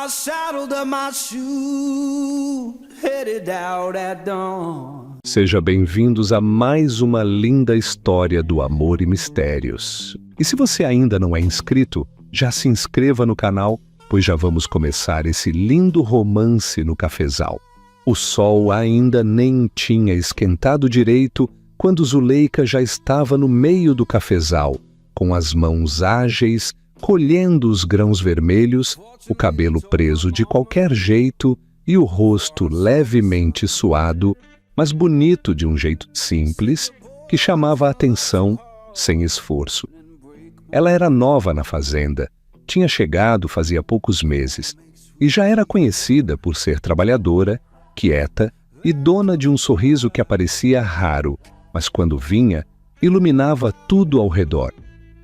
I saddled up my shoes, headed out at dawn. Sejam bem-vindos a mais uma linda história do amor e mistérios. E se você ainda não é inscrito, já se inscreva no canal, pois já vamos começar esse lindo romance no cafezal. O sol ainda nem tinha esquentado direito quando Zuleika já estava no meio do cafezal, com as mãos ágeis, colhendo os grãos vermelhos, o cabelo preso de qualquer jeito e o rosto levemente suado, mas bonito de um jeito simples, que chamava a atenção sem esforço. Ela era nova na fazenda, tinha chegado fazia poucos meses, e já era conhecida por ser trabalhadora, quieta e dona de um sorriso que aparecia raro, mas quando vinha, iluminava tudo ao redor.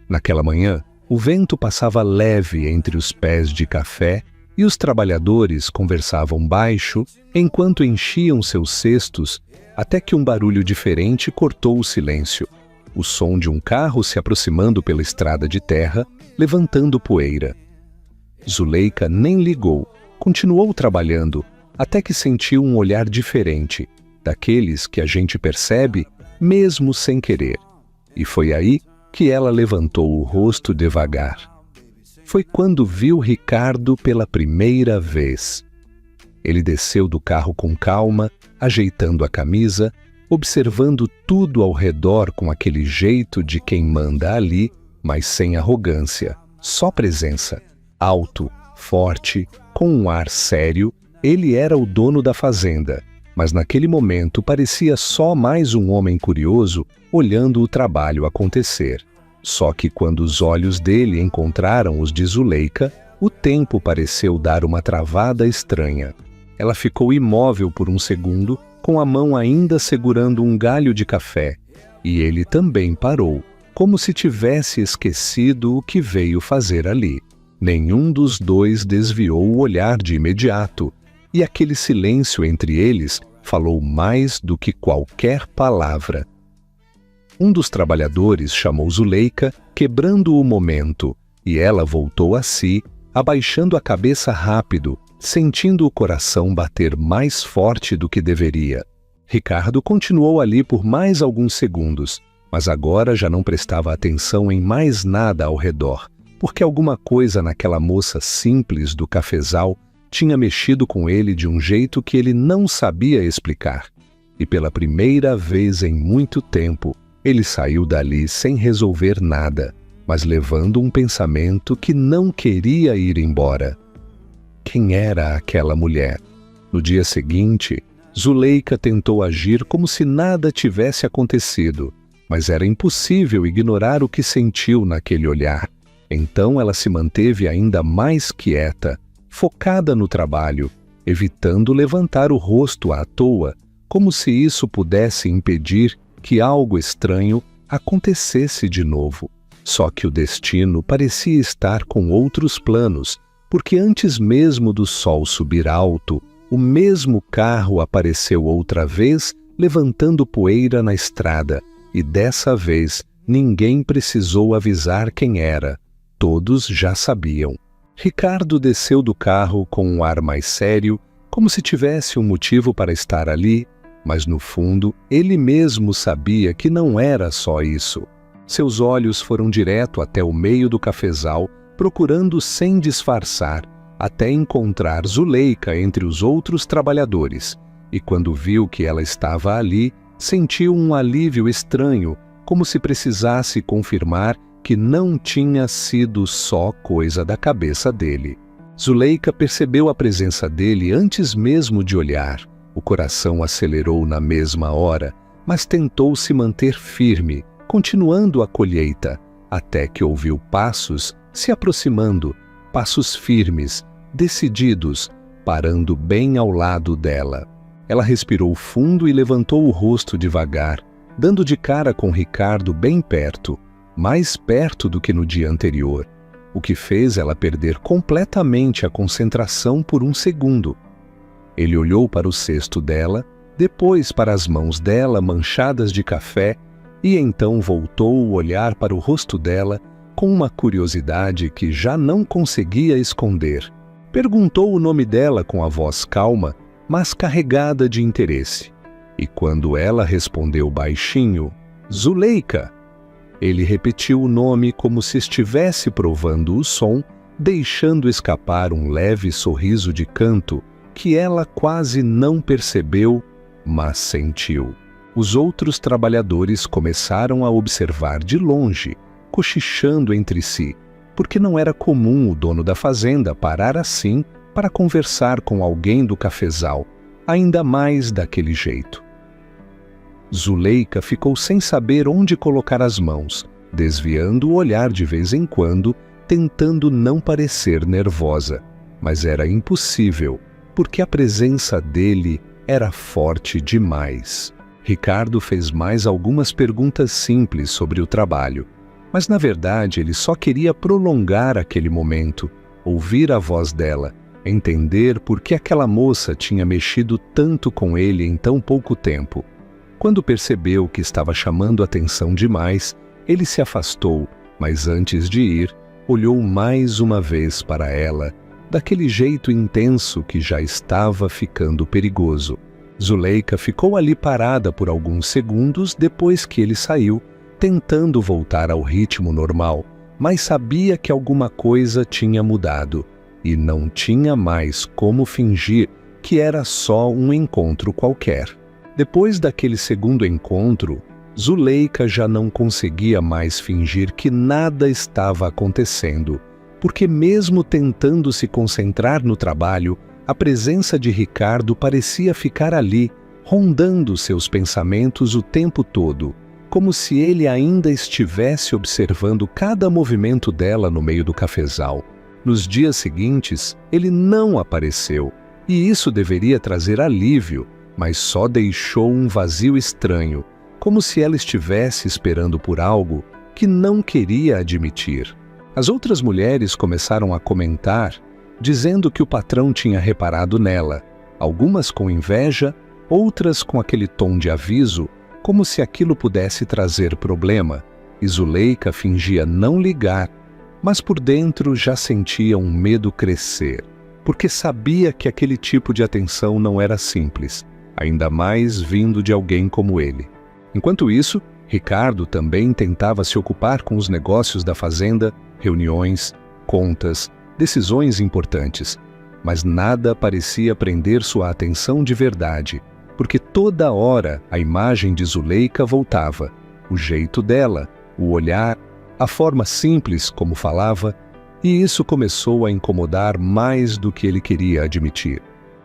Naquela manhã, o vento passava leve entre os pés de café e os trabalhadores conversavam baixo enquanto enchiam seus cestos, até que um barulho diferente cortou o silêncio. O som de um carro se aproximando pela estrada de terra, levantando poeira. Zuleika nem ligou, continuou trabalhando, até que sentiu um olhar diferente, daqueles que a gente percebe mesmo sem querer. E foi aí que ela levantou o rosto devagar. Foi quando viu Ricardo pela primeira vez. Ele desceu do carro com calma, ajeitando a camisa, observando tudo ao redor com aquele jeito de quem manda ali, mas sem arrogância, só presença. Alto, forte, com um ar sério, ele era o dono da fazenda, mas naquele momento parecia só mais um homem curioso olhando o trabalho acontecer. Só que quando os olhos dele encontraram os de Zuleika, o tempo pareceu dar uma travada estranha. Ela ficou imóvel por um segundo, com a mão ainda segurando um galho de café, e ele também parou, como se tivesse esquecido o que veio fazer ali. Nenhum dos dois desviou o olhar de imediato, e aquele silêncio entre eles falou mais do que qualquer palavra. Um dos trabalhadores chamou Zuleika, quebrando o momento, e ela voltou a si, abaixando a cabeça rápido, sentindo o coração bater mais forte do que deveria. Ricardo continuou ali por mais alguns segundos, mas agora já não prestava atenção em mais nada ao redor, porque alguma coisa naquela moça simples do cafezal tinha mexido com ele de um jeito que ele não sabia explicar. E pela primeira vez em muito tempo, ele saiu dali sem resolver nada, mas levando um pensamento que não queria ir embora. Quem era aquela mulher? No dia seguinte, Zuleika tentou agir como se nada tivesse acontecido, mas era impossível ignorar o que sentiu naquele olhar. Então ela se manteve ainda mais quieta, focada no trabalho, evitando levantar o rosto à toa, como se isso pudesse impedir que algo estranho acontecesse de novo. Só que o destino parecia estar com outros planos, porque antes mesmo do sol subir alto, o mesmo carro apareceu outra vez, levantando poeira na estrada, e dessa vez ninguém precisou avisar quem era. Todos já sabiam. Ricardo desceu do carro com um ar mais sério, como se tivesse um motivo para estar ali, mas no fundo ele mesmo sabia que não era só isso. Seus olhos foram direto até o meio do cafezal, procurando sem disfarçar, até encontrar Zuleika entre os outros trabalhadores, e quando viu que ela estava ali, sentiu um alívio estranho, como se precisasse confirmar que não tinha sido só coisa da cabeça dele. Zuleika percebeu a presença dele antes mesmo de olhar. O coração acelerou na mesma hora, mas tentou se manter firme, continuando a colheita, até que ouviu passos se aproximando, passos firmes, decididos, parando bem ao lado dela. Ela respirou fundo e levantou o rosto devagar, dando de cara com Ricardo bem perto, mais perto do que no dia anterior, o que fez ela perder completamente a concentração por um segundo. Ele olhou para o cesto dela, depois para as mãos dela manchadas de café, e então voltou o olhar para o rosto dela com uma curiosidade que já não conseguia esconder. Perguntou o nome dela com a voz calma, mas carregada de interesse. E quando ela respondeu baixinho, Zuleika, ele repetiu o nome como se estivesse provando o som, deixando escapar um leve sorriso de canto que ela quase não percebeu, mas sentiu. Os outros trabalhadores começaram a observar de longe, cochichando entre si, porque não era comum o dono da fazenda parar assim para conversar com alguém do cafezal, ainda mais daquele jeito. Zuleika ficou sem saber onde colocar as mãos, desviando o olhar de vez em quando, tentando não parecer nervosa, mas era impossível, porque a presença dele era forte demais. Ricardo fez mais algumas perguntas simples sobre o trabalho, mas na verdade ele só queria prolongar aquele momento, ouvir a voz dela, entender por que aquela moça tinha mexido tanto com ele em tão pouco tempo. Quando percebeu que estava chamando atenção demais, ele se afastou, mas antes de ir, olhou mais uma vez para ela, daquele jeito intenso que já estava ficando perigoso. Zuleika ficou ali parada por alguns segundos depois que ele saiu, tentando voltar ao ritmo normal, mas sabia que alguma coisa tinha mudado e não tinha mais como fingir que era só um encontro qualquer. Depois daquele segundo encontro, Zuleika já não conseguia mais fingir que nada estava acontecendo, porque mesmo tentando se concentrar no trabalho, a presença de Ricardo parecia ficar ali, rondando seus pensamentos o tempo todo, como se ele ainda estivesse observando cada movimento dela no meio do cafezal. Nos dias seguintes, ele não apareceu, e isso deveria trazer alívio, mas só deixou um vazio estranho, como se ela estivesse esperando por algo que não queria admitir. As outras mulheres começaram a comentar, dizendo que o patrão tinha reparado nela, algumas com inveja, outras com aquele tom de aviso, como se aquilo pudesse trazer problema, e Zuleika fingia não ligar, mas por dentro já sentia um medo crescer, porque sabia que aquele tipo de atenção não era simples, ainda mais vindo de alguém como ele. Enquanto isso, Ricardo também tentava se ocupar com os negócios da fazenda, reuniões, contas, decisões importantes, mas nada parecia prender sua atenção de verdade, porque toda hora a imagem de Zuleika voltava, o jeito dela, o olhar, a forma simples como falava, e isso começou a incomodar mais do que ele queria admitir.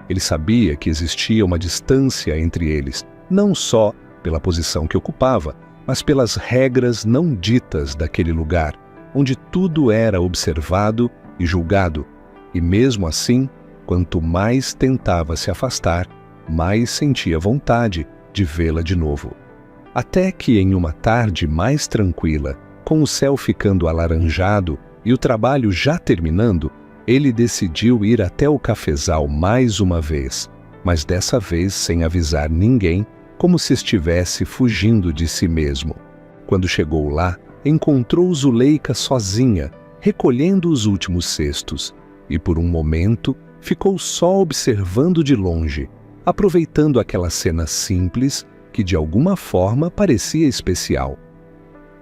Ele sabia que existia uma distância entre eles, não só pela posição que ocupava, mas pelas regras não ditas daquele lugar, onde tudo era observado e julgado, e mesmo assim, quanto mais tentava se afastar, mais sentia vontade de vê-la de novo. Até que em uma tarde mais tranquila, com o céu ficando alaranjado e o trabalho já terminando, ele decidiu ir até o cafezal mais uma vez, mas dessa vez sem avisar ninguém, como se estivesse fugindo de si mesmo. Quando chegou lá, encontrou Zuleika sozinha, recolhendo os últimos cestos, e por um momento ficou só observando de longe, aproveitando aquela cena simples que de alguma forma parecia especial.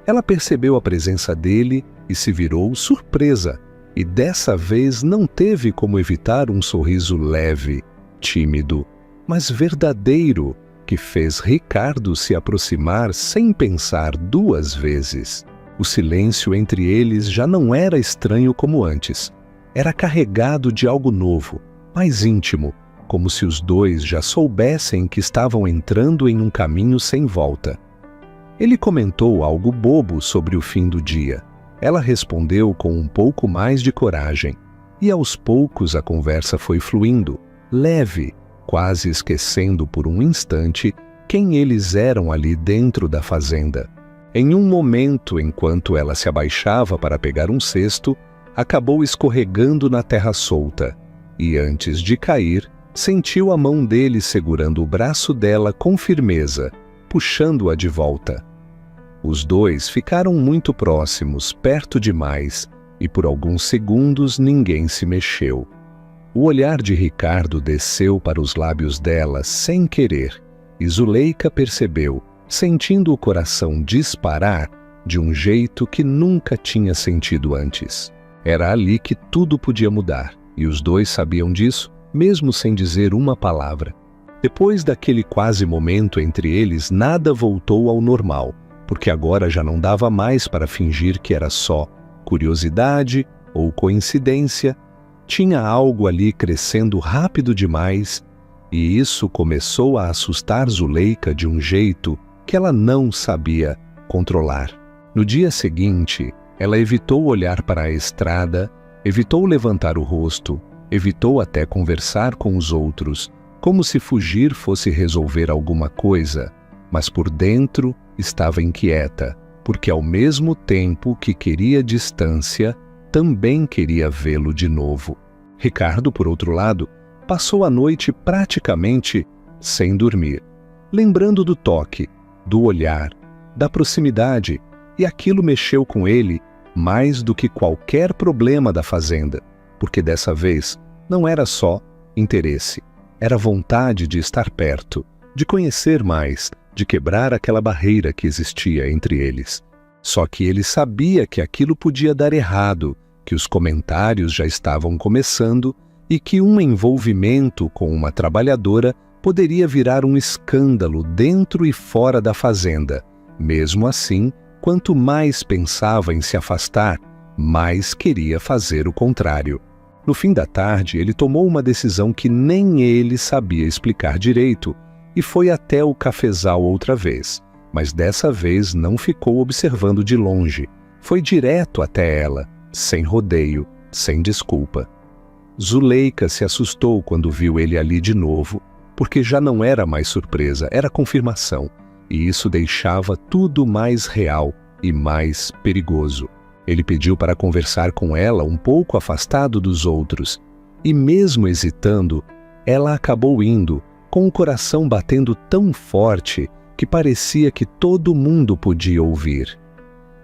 Ela percebeu a presença dele e se virou surpresa, e dessa vez não teve como evitar um sorriso leve, tímido, mas verdadeiro, que fez Ricardo se aproximar sem pensar duas vezes. O silêncio entre eles já não era estranho como antes. Era carregado de algo novo, mais íntimo, como se os dois já soubessem que estavam entrando em um caminho sem volta. Ele comentou algo bobo sobre o fim do dia. Ela respondeu com um pouco mais de coragem, e aos poucos a conversa foi fluindo, leve, quase esquecendo por um instante quem eles eram ali dentro da fazenda. Em um momento, enquanto ela se abaixava para pegar um cesto, acabou escorregando na terra solta, e antes de cair, sentiu a mão dele segurando o braço dela com firmeza, puxando-a de volta. Os dois ficaram muito próximos, perto demais, e por alguns segundos ninguém se mexeu. O olhar de Ricardo desceu para os lábios dela sem querer, e Zuleika percebeu, sentindo o coração disparar de um jeito que nunca tinha sentido antes. Era ali que tudo podia mudar, e os dois sabiam disso, mesmo sem dizer uma palavra. Depois daquele quase momento entre eles, nada voltou ao normal, porque agora já não dava mais para fingir que era só curiosidade ou coincidência. Tinha algo ali crescendo rápido demais, e isso começou a assustar Zuleika de um jeito que ela não sabia controlar. No dia seguinte, ela evitou olhar para a estrada, evitou levantar o rosto, evitou até conversar com os outros, como se fugir fosse resolver alguma coisa, mas por dentro estava inquieta, porque ao mesmo tempo que queria distância, também queria vê-lo de novo. Ricardo, por outro lado, passou a noite praticamente sem dormir, lembrando do toque, do olhar, da proximidade, e aquilo mexeu com ele mais do que qualquer problema da fazenda, porque dessa vez não era só interesse, era vontade de estar perto, de conhecer mais, de quebrar aquela barreira que existia entre eles. Só que ele sabia que aquilo podia dar errado, que os comentários já estavam começando e que um envolvimento com uma trabalhadora poderia virar um escândalo dentro e fora da fazenda. Mesmo assim, quanto mais pensava em se afastar, mais queria fazer o contrário. No fim da tarde, ele tomou uma decisão que nem ele sabia explicar direito e foi até o cafezal outra vez, mas dessa vez não ficou observando de longe. Foi direto até ela, sem rodeio, sem desculpa. Zuleika se assustou quando viu ele ali de novo, porque já não era mais surpresa, era confirmação, e isso deixava tudo mais real e mais perigoso. Ele pediu para conversar com ela um pouco afastado dos outros, e mesmo hesitando, ela acabou indo, com o coração batendo tão forte que parecia que todo mundo podia ouvir.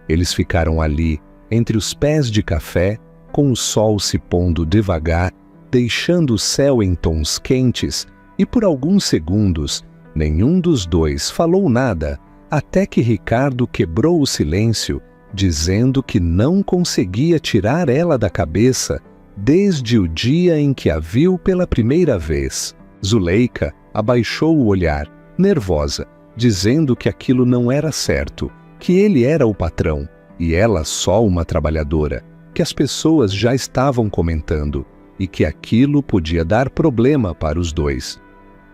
Eles ficaram ali, entre os pés de café, com o sol se pondo devagar, deixando o céu em tons quentes, e por alguns segundos, nenhum dos dois falou nada, até que Ricardo quebrou o silêncio, dizendo que não conseguia tirar ela da cabeça desde o dia em que a viu pela primeira vez. Zuleika abaixou o olhar, nervosa, dizendo que aquilo não era certo, que ele era o patrão e ela só uma trabalhadora, que as pessoas já estavam comentando e que aquilo podia dar problema para os dois.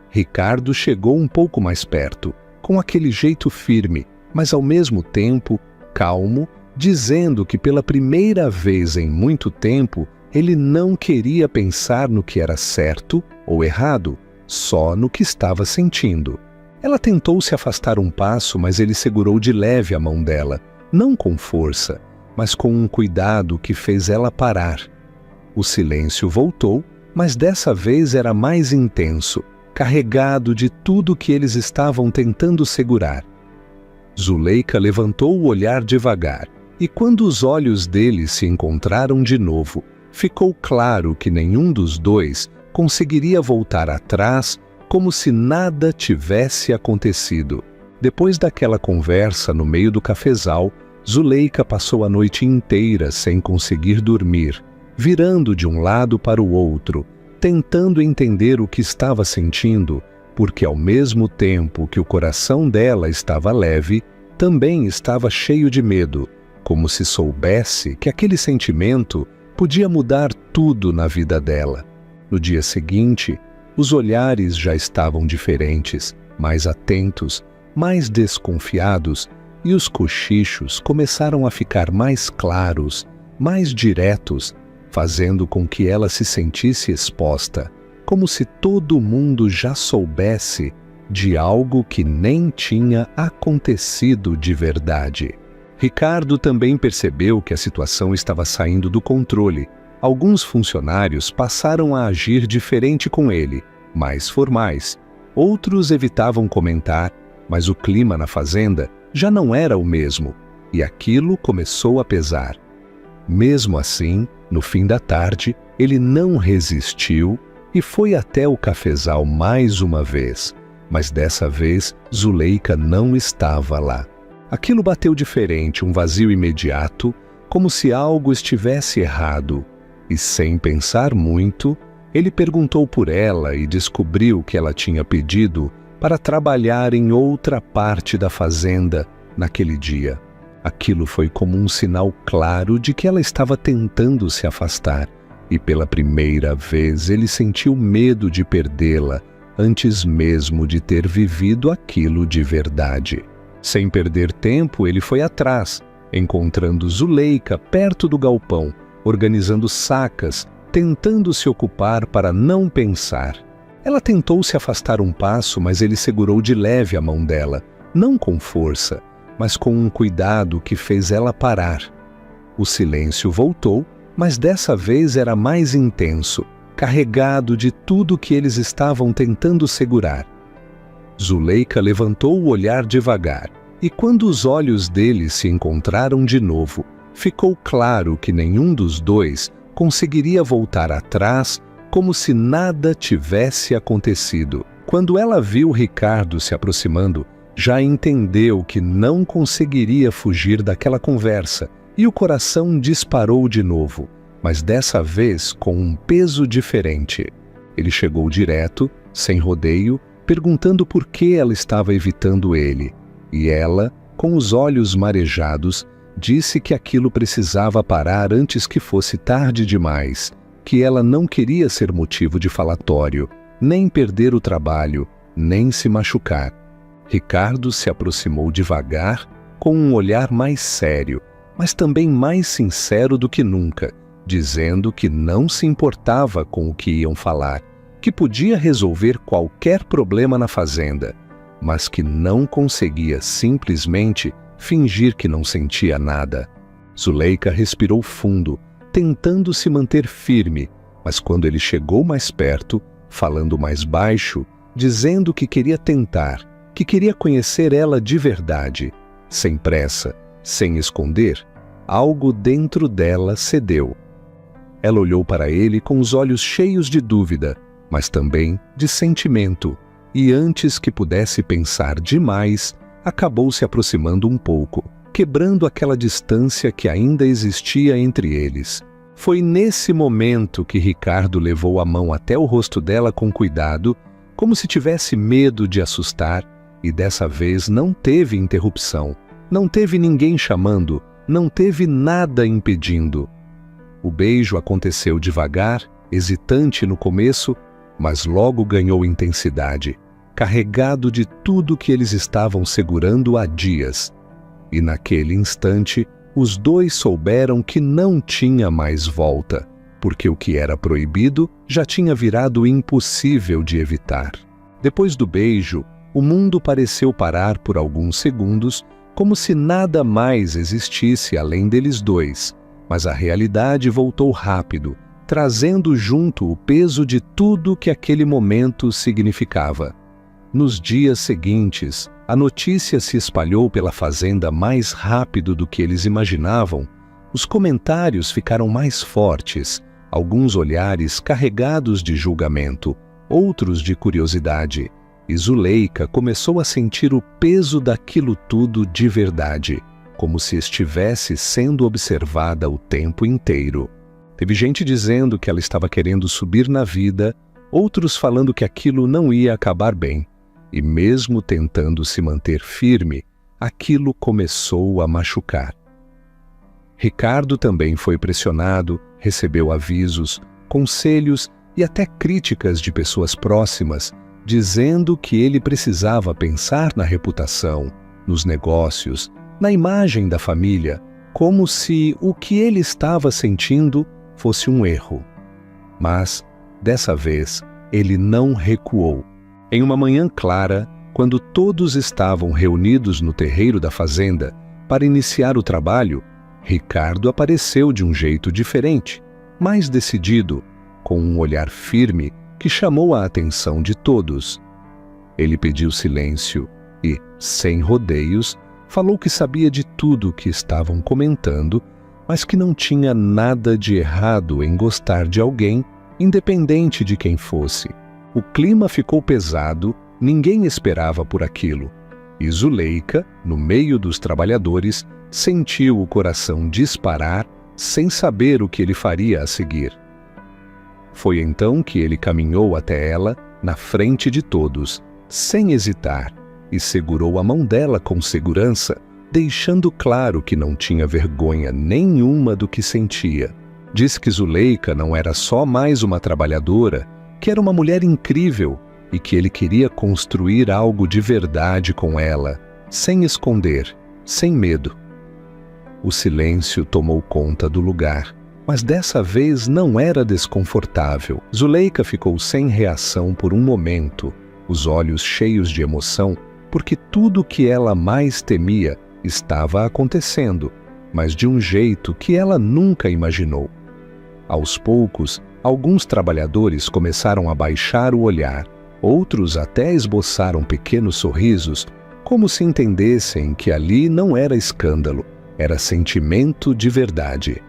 Ricardo chegou um pouco mais perto, com aquele jeito firme, mas ao mesmo tempo calmo, dizendo que pela primeira vez em muito tempo ele não queria pensar no que era certo ou errado, só no que estava sentindo. Ela tentou se afastar um passo, mas ele segurou de leve a mão dela, não com força, mas com um cuidado que fez ela parar. O silêncio voltou, mas dessa vez era mais intenso, carregado de tudo que eles estavam tentando segurar. Zuleika levantou o olhar devagar, e quando os olhos deles se encontraram de novo, ficou claro que nenhum dos dois conseguiria voltar atrás como se nada tivesse acontecido. Depois daquela conversa no meio do cafezal, Zuleika passou a noite inteira sem conseguir dormir, virando de um lado para o outro, tentando entender o que estava sentindo, porque ao mesmo tempo que o coração dela estava leve, também estava cheio de medo, como se soubesse que aquele sentimento podia mudar tudo na vida dela. No dia seguinte, os olhares já estavam diferentes, mais atentos, mais desconfiados, e os cochichos começaram a ficar mais claros, mais diretos, fazendo com que ela se sentisse exposta, como se todo mundo já soubesse de algo que nem tinha acontecido de verdade. Ricardo também percebeu que a situação estava saindo do controle. Alguns funcionários passaram a agir diferente com ele, mais formais. Outros evitavam comentar, mas o clima na fazenda já não era o mesmo, e aquilo começou a pesar. Mesmo assim, no fim da tarde, ele não resistiu e foi até o cafezal mais uma vez, mas dessa vez Zuleika não estava lá. Aquilo bateu diferente, um vazio imediato, como se algo estivesse errado, e sem pensar muito, ele perguntou por ela e descobriu que ela tinha pedido para trabalhar em outra parte da fazenda naquele dia. Aquilo foi como um sinal claro de que ela estava tentando se afastar, e pela primeira vez ele sentiu medo de perdê-la antes mesmo de ter vivido aquilo de verdade. Sem perder tempo, ele foi atrás, encontrando Zuleika perto do galpão, organizando sacas, tentando se ocupar para não pensar. Ela tentou se afastar um passo, mas ele segurou de leve a mão dela, não com força, mas com um cuidado que fez ela parar. O silêncio voltou, mas dessa vez era mais intenso, carregado de tudo que eles estavam tentando segurar. Zuleika levantou o olhar devagar, e quando os olhos deles se encontraram de novo, ficou claro que nenhum dos dois conseguiria voltar atrás como se nada tivesse acontecido. Quando ela viu Ricardo se aproximando, já entendeu que não conseguiria fugir daquela conversa, e o coração disparou de novo, mas dessa vez com um peso diferente. Ele chegou direto, sem rodeio, perguntando por que ela estava evitando ele, e ela, com os olhos marejados, disse que aquilo precisava parar antes que fosse tarde demais, que ela não queria ser motivo de falatório, nem perder o trabalho, nem se machucar. Ricardo se aproximou devagar, com um olhar mais sério, mas também mais sincero do que nunca, dizendo que não se importava com o que iam falar, que podia resolver qualquer problema na fazenda, mas que não conseguia simplesmente fingir que não sentia nada. Zuleika respirou fundo, tentando se manter firme, mas quando ele chegou mais perto, falando mais baixo, dizendo que queria tentar, que queria conhecer ela de verdade, sem pressa, sem esconder, algo dentro dela cedeu. Ela olhou para ele com os olhos cheios de dúvida, mas também de sentimento, e antes que pudesse pensar demais, acabou se aproximando um pouco, quebrando aquela distância que ainda existia entre eles. Foi nesse momento que Ricardo levou a mão até o rosto dela com cuidado, como se tivesse medo de assustar, e dessa vez não teve interrupção, não teve ninguém chamando, não teve nada impedindo. O beijo aconteceu devagar, hesitante no começo, mas logo ganhou intensidade, carregado de tudo que eles estavam segurando há dias. E naquele instante, os dois souberam que não tinha mais volta, porque o que era proibido já tinha virado impossível de evitar. Depois do beijo, o mundo pareceu parar por alguns segundos, como se nada mais existisse além deles dois, mas a realidade voltou rápido, trazendo junto o peso de tudo que aquele momento significava. Nos dias seguintes, a notícia se espalhou pela fazenda mais rápido do que eles imaginavam. Os comentários ficaram mais fortes, alguns olhares carregados de julgamento, outros de curiosidade, e Zuleika começou a sentir o peso daquilo tudo de verdade, como se estivesse sendo observada o tempo inteiro. Teve gente dizendo que ela estava querendo subir na vida, outros falando que aquilo não ia acabar bem. E mesmo tentando se manter firme, aquilo começou a machucar. Ricardo também foi pressionado, recebeu avisos, conselhos e até críticas de pessoas próximas, dizendo que ele precisava pensar na reputação, nos negócios, na imagem da família, como se o que ele estava sentindo fosse um erro. Mas, dessa vez, ele não recuou. Em uma manhã clara, quando todos estavam reunidos no terreiro da fazenda para iniciar o trabalho, Ricardo apareceu de um jeito diferente, mais decidido, com um olhar firme que chamou a atenção de todos. Ele pediu silêncio e, sem rodeios, falou que sabia de tudo o que estavam comentando, mas que não tinha nada de errado em gostar de alguém, independente de quem fosse. O clima ficou pesado, ninguém esperava por aquilo. E Zuleika, no meio dos trabalhadores, sentiu o coração disparar sem saber o que ele faria a seguir. Foi então que ele caminhou até ela, na frente de todos, sem hesitar, e segurou a mão dela com segurança, deixando claro que não tinha vergonha nenhuma do que sentia. Disse que Zuleika não era só mais uma trabalhadora, que era uma mulher incrível e que ele queria construir algo de verdade com ela, sem esconder, sem medo. O silêncio tomou conta do lugar, mas dessa vez não era desconfortável. Zuleika ficou sem reação por um momento, os olhos cheios de emoção, porque tudo o que ela mais temia estava acontecendo, mas de um jeito que ela nunca imaginou. Aos poucos, alguns trabalhadores começaram a baixar o olhar, outros até esboçaram pequenos sorrisos, como se entendessem que ali não era escândalo, era sentimento de verdade.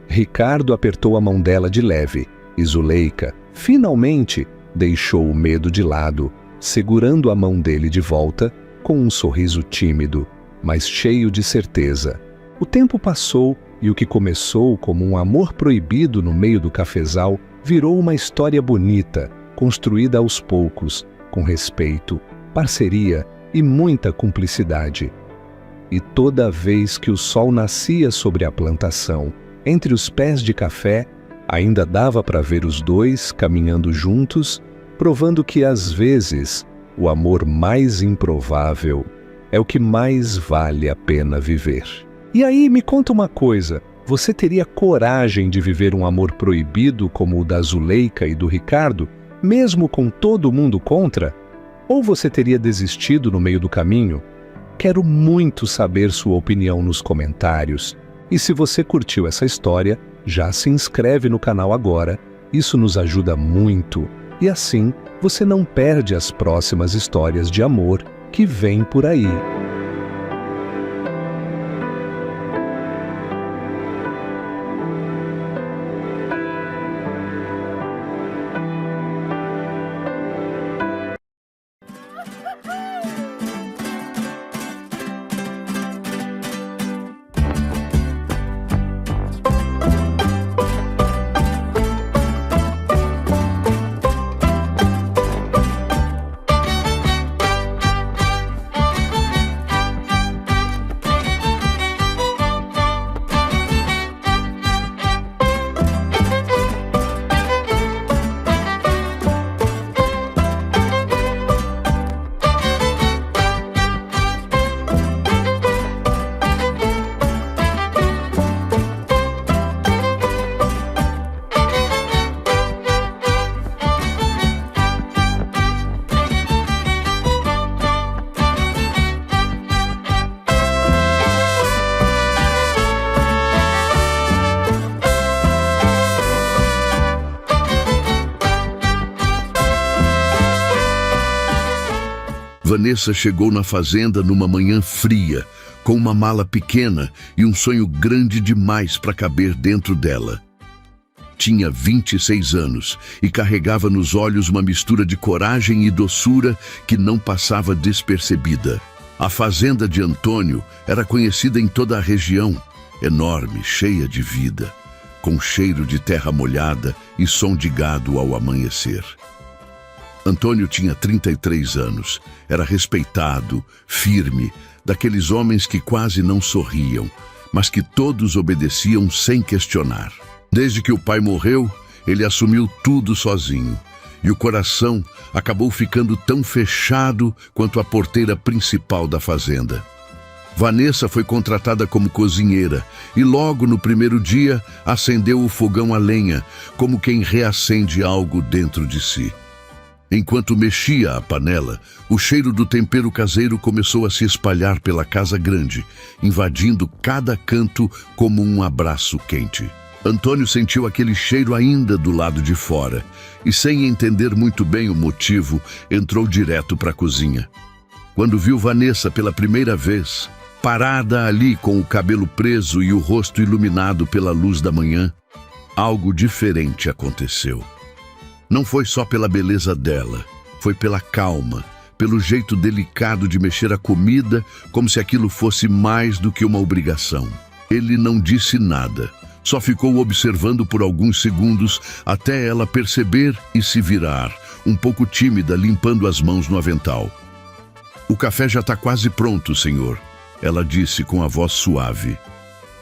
Ricardo apertou a mão dela de leve e Zuleika, finalmente, deixou o medo de lado, segurando a mão dele de volta com um sorriso tímido, mas cheio de certeza. O tempo passou e o que começou como um amor proibido no meio do cafezal virou uma história bonita, construída aos poucos, com respeito, parceria e muita cumplicidade. E toda vez que o sol nascia sobre a plantação, entre os pés de café, ainda dava para ver os dois caminhando juntos, provando que às vezes o amor mais improvável é o que mais vale a pena viver. E aí, me conta uma coisa, você teria coragem de viver um amor proibido como o da Zuleika e do Ricardo, mesmo com todo mundo contra? Ou você teria desistido no meio do caminho? Quero muito saber sua opinião nos comentários. E se você curtiu essa história, já se inscreve no canal agora, isso nos ajuda muito. E assim, você não perde as próximas histórias de amor que vêm por aí. Vanessa chegou na fazenda numa manhã fria, com uma mala pequena e um sonho grande demais para caber dentro dela. Tinha 26 anos e carregava nos olhos uma mistura de coragem e doçura que não passava despercebida. A fazenda de Antônio era conhecida em toda a região, enorme, cheia de vida, com cheiro de terra molhada e som de gado ao amanhecer. Antônio tinha 33 anos, era respeitado, firme, daqueles homens que quase não sorriam, mas que todos obedeciam sem questionar. Desde que o pai morreu, ele assumiu tudo sozinho, e o coração acabou ficando tão fechado quanto a porteira principal da fazenda. Vanessa foi contratada como cozinheira e logo no primeiro dia acendeu o fogão a lenha, como quem reacende algo dentro de si. Enquanto mexia a panela, o cheiro do tempero caseiro começou a se espalhar pela casa grande, invadindo cada canto como um abraço quente. Antônio sentiu aquele cheiro ainda do lado de fora e, sem entender muito bem o motivo, entrou direto para a cozinha. Quando viu Vanessa pela primeira vez, parada ali com o cabelo preso e o rosto iluminado pela luz da manhã, algo diferente aconteceu. Não foi só pela beleza dela, foi pela calma, pelo jeito delicado de mexer a comida, como se aquilo fosse mais do que uma obrigação. Ele não disse nada, só ficou observando por alguns segundos até ela perceber e se virar, um pouco tímida, limpando as mãos no avental. "O café já está quase pronto, senhor", ela disse com a voz suave.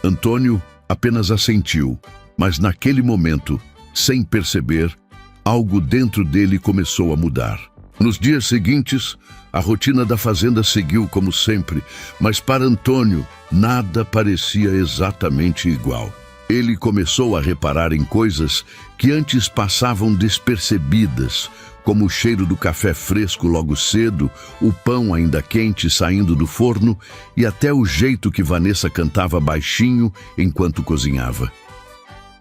Antônio apenas assentiu, mas naquele momento, sem perceber, algo dentro dele começou a mudar. Nos dias seguintes, a rotina da fazenda seguiu como sempre, mas para Antônio, nada parecia exatamente igual. Ele começou a reparar em coisas que antes passavam despercebidas, como o cheiro do café fresco logo cedo, o pão ainda quente saindo do forno e até o jeito que Vanessa cantava baixinho enquanto cozinhava.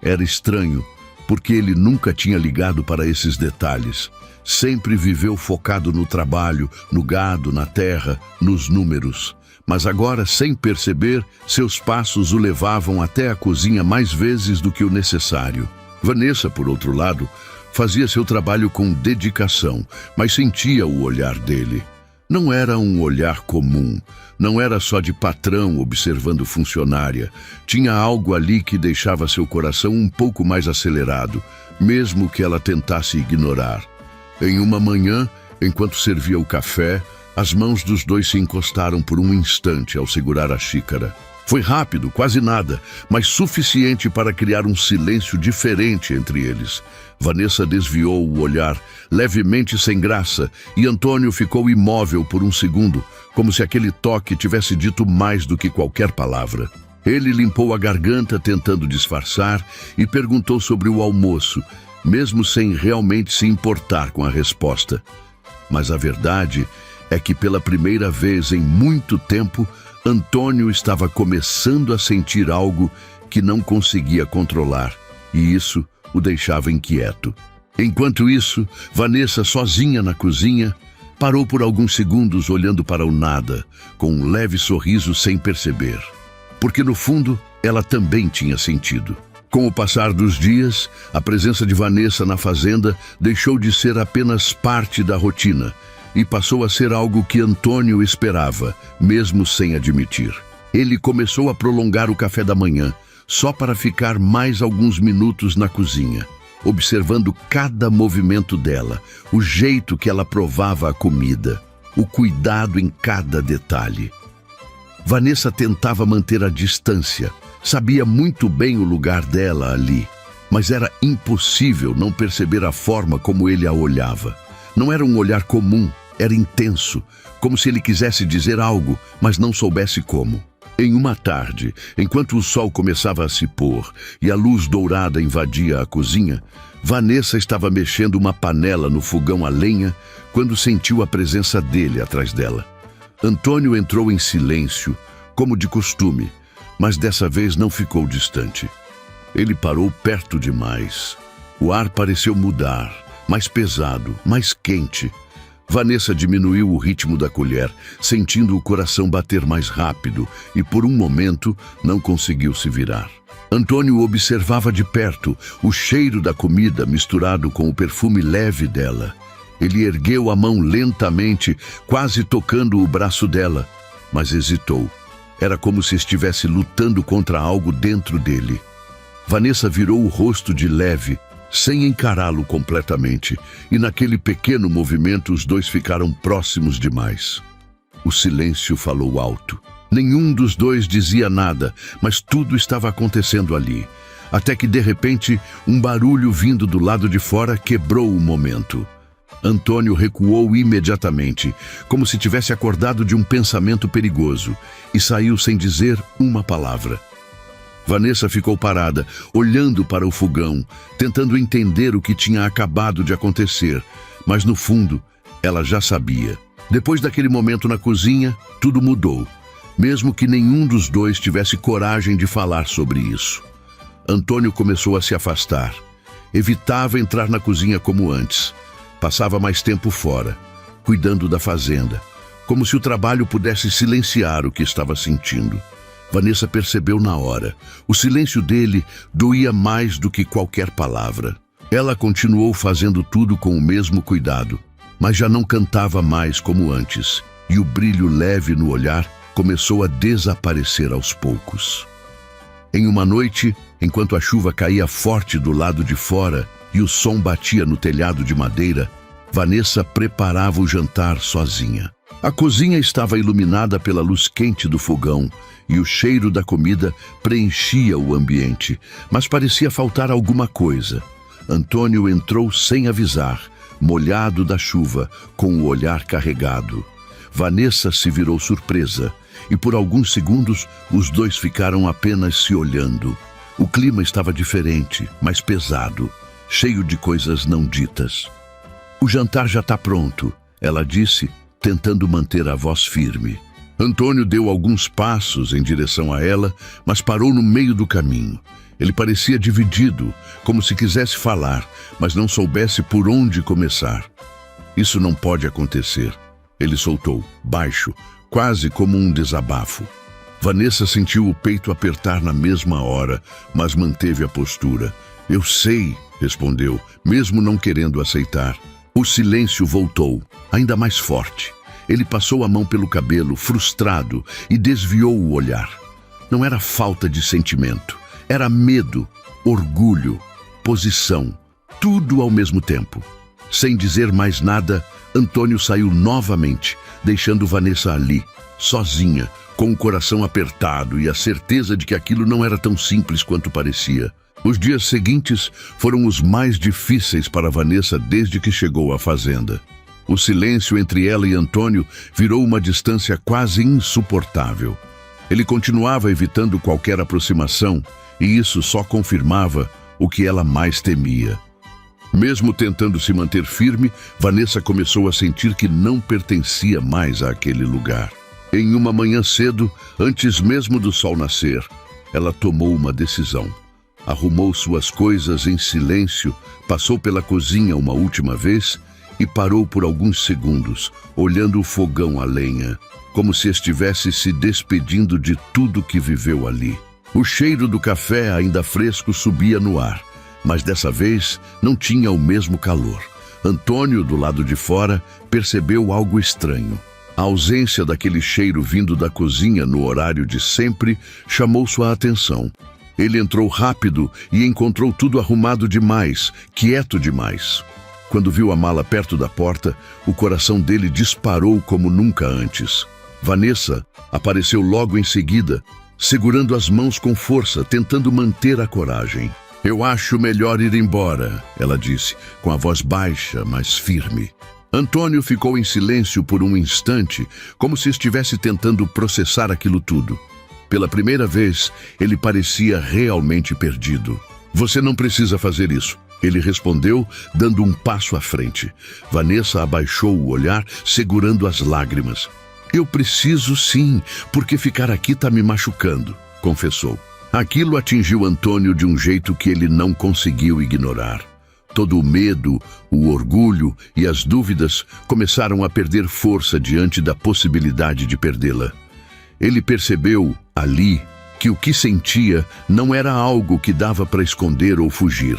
Era estranho, porque ele nunca tinha ligado para esses detalhes. Sempre viveu focado no trabalho, no gado, na terra, nos números. Mas agora, sem perceber, seus passos o levavam até a cozinha mais vezes do que o necessário. Vanessa, por outro lado, fazia seu trabalho com dedicação, mas sentia o olhar dele. Não era um olhar comum, não era só de patrão observando funcionária. Tinha algo ali que deixava seu coração um pouco mais acelerado, mesmo que ela tentasse ignorar. Em uma manhã, enquanto servia o café, as mãos dos dois se encostaram por um instante ao segurar a xícara. Foi rápido, quase nada, mas suficiente para criar um silêncio diferente entre eles. Vanessa desviou o olhar, levemente sem graça, e Antônio ficou imóvel por um segundo, como se aquele toque tivesse dito mais do que qualquer palavra. Ele limpou a garganta tentando disfarçar e perguntou sobre o almoço, mesmo sem realmente se importar com a resposta. Mas a verdade é que pela primeira vez em muito tempo, Antônio estava começando a sentir algo que não conseguia controlar, e isso o deixava inquieto. Enquanto isso, Vanessa, sozinha na cozinha, parou por alguns segundos olhando para o nada, com um leve sorriso sem perceber. Porque no fundo, ela também tinha sentido. Com o passar dos dias, a presença de Vanessa na fazenda deixou de ser apenas parte da rotina e passou a ser algo que Antônio esperava, mesmo sem admitir. Ele começou a prolongar o café da manhã, só para ficar mais alguns minutos na cozinha, observando cada movimento dela, o jeito que ela provava a comida, o cuidado em cada detalhe. Vanessa tentava manter a distância, sabia muito bem o lugar dela ali, mas era impossível não perceber a forma como ele a olhava. Não era um olhar comum, era intenso, como se ele quisesse dizer algo, mas não soubesse como. Em uma tarde, enquanto o sol começava a se pôr e a luz dourada invadia a cozinha, Vanessa estava mexendo uma panela no fogão a lenha quando sentiu a presença dele atrás dela. Antônio entrou em silêncio, como de costume, mas dessa vez não ficou distante. Ele parou perto demais. O ar pareceu mudar, mais pesado, mais quente. Vanessa diminuiu o ritmo da colher, sentindo o coração bater mais rápido, e por um momento não conseguiu se virar. Antônio observava de perto o cheiro da comida misturado com o perfume leve dela. Ele ergueu a mão lentamente, quase tocando o braço dela, mas hesitou. Era como se estivesse lutando contra algo dentro dele. Vanessa virou o rosto de leve, sem encará-lo completamente, e naquele pequeno movimento os dois ficaram próximos demais. O silêncio falou alto. Nenhum dos dois dizia nada, mas tudo estava acontecendo ali. Até que, de repente, um barulho vindo do lado de fora quebrou o momento. Antônio recuou imediatamente, como se tivesse acordado de um pensamento perigoso, e saiu sem dizer uma palavra. Vanessa ficou parada, olhando para o fogão, tentando entender o que tinha acabado de acontecer, mas no fundo, ela já sabia. Depois daquele momento na cozinha, tudo mudou, mesmo que nenhum dos dois tivesse coragem de falar sobre isso. Antônio começou a se afastar. Evitava entrar na cozinha como antes. Passava mais tempo fora, cuidando da fazenda, como se o trabalho pudesse silenciar o que estava sentindo. Vanessa percebeu na hora. O silêncio dele doía mais do que qualquer palavra. Ela continuou fazendo tudo com o mesmo cuidado, mas já não cantava mais como antes, e o brilho leve no olhar começou a desaparecer aos poucos. Em uma noite, enquanto a chuva caía forte do lado de fora e o som batia no telhado de madeira, Vanessa preparava o jantar sozinha. A cozinha estava iluminada pela luz quente do fogão e o cheiro da comida preenchia o ambiente, mas parecia faltar alguma coisa. Antônio entrou sem avisar, molhado da chuva, com o olhar carregado. Vanessa se virou surpresa e por alguns segundos os dois ficaram apenas se olhando. O clima estava diferente, mais pesado, cheio de coisas não ditas. "O jantar já está pronto", ela disse, tentando manter a voz firme. Antônio deu alguns passos em direção a ela, mas parou no meio do caminho. Ele parecia dividido, como se quisesse falar, mas não soubesse por onde começar. "Isso não pode acontecer", ele soltou, baixo, quase como um desabafo. Vanessa sentiu o peito apertar na mesma hora, mas manteve a postura. "Eu sei", respondeu, mesmo não querendo aceitar. O silêncio voltou, ainda mais forte. Ele passou a mão pelo cabelo, frustrado, e desviou o olhar. Não era falta de sentimento. Era medo, orgulho, posição, tudo ao mesmo tempo. Sem dizer mais nada, Antônio saiu novamente, deixando Vanessa ali, sozinha, com o coração apertado e a certeza de que aquilo não era tão simples quanto parecia. Os dias seguintes foram os mais difíceis para Vanessa desde que chegou à fazenda. O silêncio entre ela e Antônio virou uma distância quase insuportável. Ele continuava evitando qualquer aproximação, e isso só confirmava o que ela mais temia. Mesmo tentando se manter firme, Vanessa começou a sentir que não pertencia mais àquele lugar. Em uma manhã cedo, antes mesmo do sol nascer, ela tomou uma decisão. Arrumou suas coisas em silêncio, passou pela cozinha uma última vez e parou por alguns segundos, olhando o fogão a lenha, como se estivesse se despedindo de tudo que viveu ali. O cheiro do café ainda fresco subia no ar, mas dessa vez não tinha o mesmo calor. Antônio, do lado de fora, percebeu algo estranho. A ausência daquele cheiro vindo da cozinha no horário de sempre chamou sua atenção. Ele entrou rápido e encontrou tudo arrumado demais, quieto demais. Quando viu a mala perto da porta, o coração dele disparou como nunca antes. Vanessa apareceu logo em seguida, segurando as mãos com força, tentando manter a coragem. "Eu acho melhor ir embora", ela disse, com a voz baixa, mas firme. Antônio ficou em silêncio por um instante, como se estivesse tentando processar aquilo tudo. Pela primeira vez, ele parecia realmente perdido. "Você não precisa fazer isso", ele respondeu, dando um passo à frente. Vanessa abaixou o olhar, segurando as lágrimas. "Eu preciso sim, porque ficar aqui está me machucando", confessou. Aquilo atingiu Antônio de um jeito que ele não conseguiu ignorar. Todo o medo, o orgulho e as dúvidas começaram a perder força diante da possibilidade de perdê-la. Ele percebeu, ali, que o que sentia não era algo que dava para esconder ou fugir.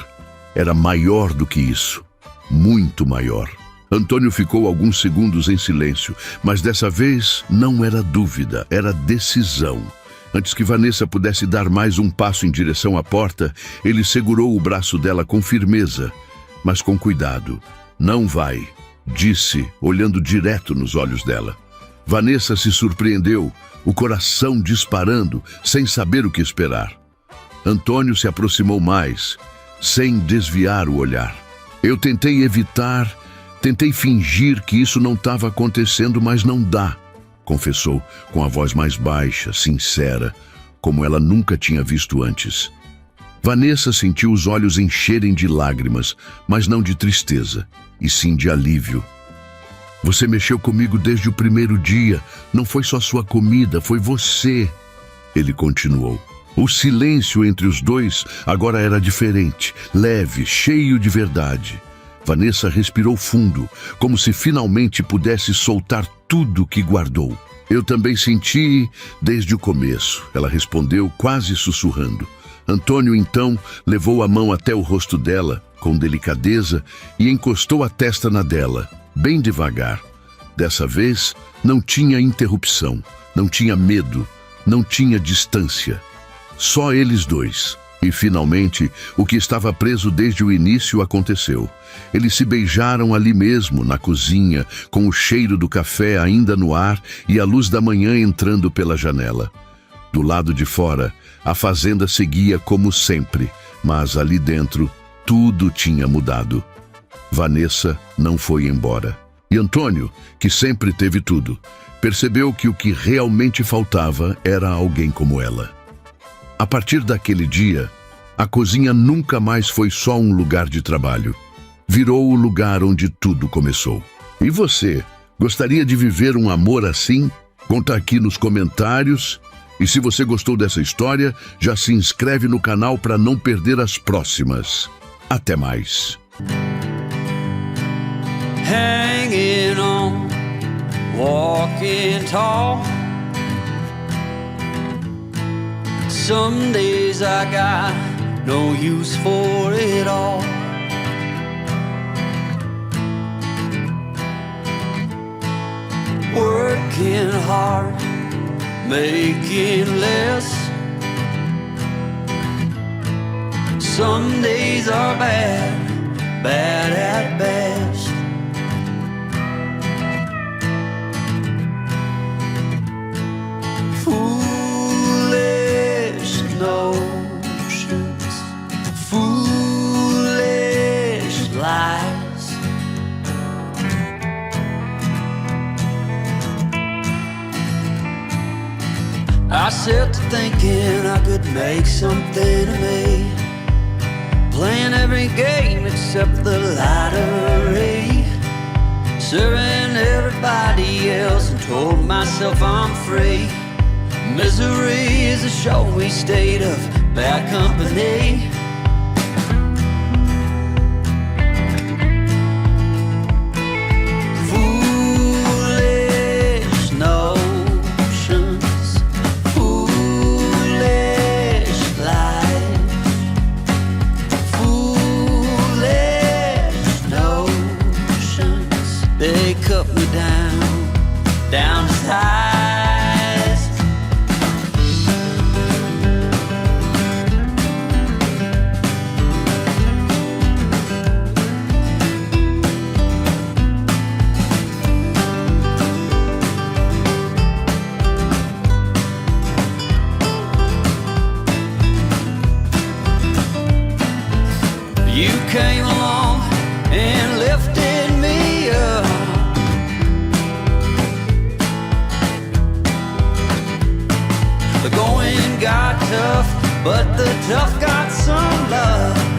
Era maior do que isso, muito maior. Antônio ficou alguns segundos em silêncio, mas dessa vez não era dúvida, era decisão. Antes que Vanessa pudesse dar mais um passo em direção à porta, ele segurou o braço dela com firmeza, mas com cuidado. "Não vai", disse, olhando direto nos olhos dela. Vanessa se surpreendeu, o coração disparando, sem saber o que esperar. Antônio se aproximou mais, sem desviar o olhar. "Eu tentei evitar, tentei fingir que isso não estava acontecendo, mas não dá", confessou, com a voz mais baixa, sincera, como ela nunca tinha visto antes. Vanessa sentiu os olhos encherem de lágrimas, mas não de tristeza, e sim de alívio. "Você mexeu comigo desde o primeiro dia. Não foi só sua comida, foi você", ele continuou. O silêncio entre os dois agora era diferente, leve, cheio de verdade. Vanessa respirou fundo, como se finalmente pudesse soltar tudo que guardou. Eu também senti desde o começo, ela respondeu quase sussurrando. Antônio então levou a mão até o rosto dela, com delicadeza, e encostou a testa na dela, bem devagar. Dessa vez, não tinha interrupção, não tinha medo, não tinha distância. Só eles dois. E, finalmente, o que estava preso desde o início aconteceu. Eles se beijaram ali mesmo, na cozinha, com o cheiro do café ainda no ar e a luz da manhã entrando pela janela. Do lado de fora, a fazenda seguia como sempre, mas ali dentro, tudo tinha mudado. Vanessa não foi embora. E Antônio, que sempre teve tudo, percebeu que o que realmente faltava era alguém como ela. A partir daquele dia, a cozinha nunca mais foi só um lugar de trabalho. Virou o lugar onde tudo começou. E você, gostaria de viver um amor assim? Conta aqui nos comentários. E se você gostou dessa história, já se inscreve no canal para não perder as próximas. Até mais. Hanging on, walking tall. Some days I got no use for it all. Working hard, making less. Some days are bad, bad at best. Foolish notions, foolish lies. I set to thinking I could make something of me, playing every game except the lottery, serving everybody else and told myself I'm free. Misery is a showy state of bad company. Foolish notions, foolish lies. Foolish notions, they cut me down to size. You came along and lifted me up. The going got tough, but the tough got some love.